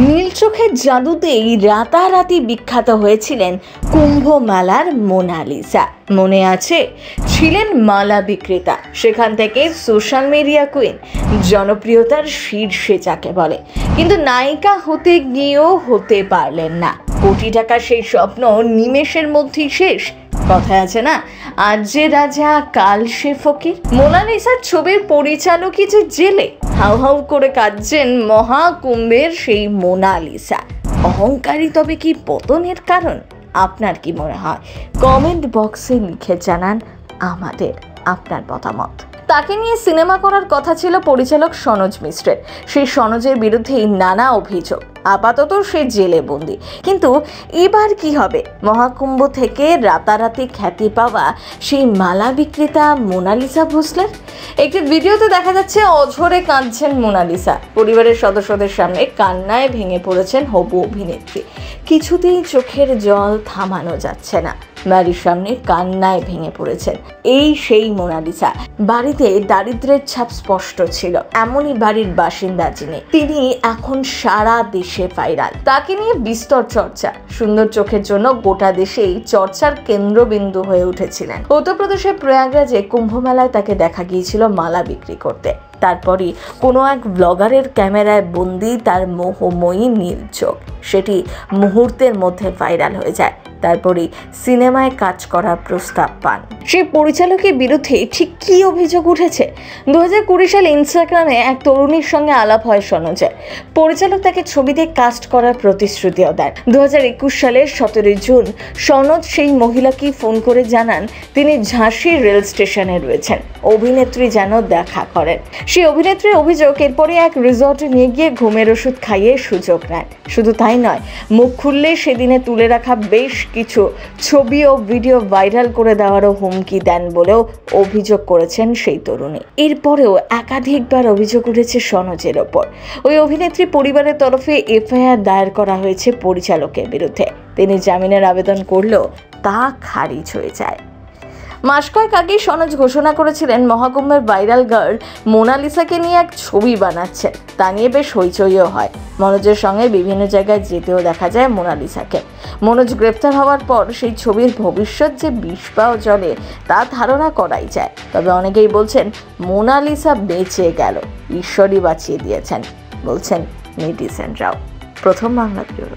নীল চোখের জাদুতেই রাতারাতি বিখ্যাত হয়েছিলেন কুম্ভ মেলার মোনালিসা। মনে আছে, ছিলেন মালা বিক্রেতা, সেখান থেকে সোশ্যাল মিডিয়া কুইন, জনপ্রিয়তার শীর্ষে যাকে বলে। কিন্তু নায়িকা হতে গিয়েও হতে পারলেন না। কোটি টাকা সেই স্বপ্ন নিমেষের মধ্যেই শেষ। কথায় আছে না, আজ যে রাজা কাল সে ফকির। মোনালিসার ছবির পরিচালকই যে জেলে। হাউ হাউ করে কাঁদছেন মহাকুম্ভের সেই মোনালিসা। অহংকারী তবে কি পতনের কারণ? আপনার কি মনে হয়? কমেন্ট বক্সে লিখে জানান আমাদের আপনার মতামত। তাকে নিয়ে সিনেমা করার কথা ছিল পরিচালক সনোজ মিশ্রের। সেই সনোজের বিরুদ্ধেই নানা অভিযোগ। আপাতত সে জেলে বন্দি। কিন্তু এবার কি হবে? মহাকুম্ভ থেকে রাতারাতি খ্যাতি পাওয়া সেই মালা বিক্রেতা মোনালিসা ভোসলের একটি ভিডিওতে দেখা যাচ্ছে অঝরে কাঁদছেন মোনালিসা। পরিবারের সদস্যদের সামনে কান্নায় ভেঙে পড়েছেন হবু অভিনেত্রী। কিছুতেই চোখের জল থামানো যাচ্ছে না। বাড়ির সামনে কান্নায় ভেঙে পড়েছেন এই সেই মোনালিসা। বাড়িতে দারিদ্র্যের ছাপ স্পষ্ট ছিল। এমনই বাড়ির বাসিন্দা তিনি এখন সারা দেশে ভাইরাল। তাকে নিয়ে বিস্তর চর্চা। সুন্দর চোখের জন্য গোটা দেশেই চর্চার কেন্দ্রবিন্দু হয়ে উঠেছিলেন। উত্তরপ্রদেশের প্রয়াগরাজে কুম্ভ মেলায় তাকে দেখা গিয়েছিল মালা বিক্রি করতে। তারপরই কোনো এক ব্লগারের ক্যামেরায় বন্দি তার মোহময়ী নীল চোখ। সেটি মুহূর্তের মধ্যে ভাইরাল হয়ে যায়। তারপরে সিনেমায় কাজ করার প্রস্তাব পান। সেই পরিচালকের বিরুদ্ধে ঠিক কি অভিযোগ উঠেছে? 2020 সালে ইনস্টাগ্রামে এক তরুণীর সঙ্গে আলাপ হয় সনোজের। পরিচালক তাকে ছবিতে কাস্ট করার প্রতিশ্রুতিও দেন। 2021 সালের 17 জুন সনোজ সেই মহিলাকে ফোন করে জানান তিনি ঝাঁসি রেল স্টেশনে রয়েছেন। অভিনেত্রী যেন দেখা করেন। সেই অভিনেত্রীর অভিযোগ, এরপরে এক রিসর্টে নিয়ে গিয়ে ঘুমের ওষুধ খাইয়ে সুযোগ নেন। শুধু তাই নয়, মুখ খুললে সেদিনে তুলে রাখা বেশ কিছু ছবি ও ভিডিও ভাইরাল করে দেওয়ারও হুমকি দেন বলেও অভিযোগ করেছেন সেই তরুণী। এরপরেও একাধিকবার অভিযোগ উঠেছে সনোজের ওপর। ওই অভিনেত্রী পরিবারের তরফে এফআইআর দায়ের করা হয়েছে পরিচালকের বিরুদ্ধে। তিনি জামিনের আবেদন করলেও তা খারিজ হয়ে যায়। মাস কয়েক আগেই সনোজ ঘোষণা করেছিলেন মহাকুম্ভের ভাইরাল গার্ল মোনালিসাকে নিয়ে এক ছবি বানাচ্ছেন। তা নিয়ে বেশ হইচইও হয়। মনোজের সঙ্গে বিভিন্ন জায়গায় যেতেও দেখা যায় মোনালিসাকে। মনোজ গ্রেফতার হওয়ার পর সেই ছবির ভবিষ্যৎ যে বিষ পাও জলে তা ধারণা করাই যায়। তবে অনেকেই বলছেন মোনালিসা বেঁচে গেল, ঈশ্বরই বাঁচিয়ে দিয়েছেন, বলছেন নেটিজেনরাও। প্রথম বাংলা ব্যুরো।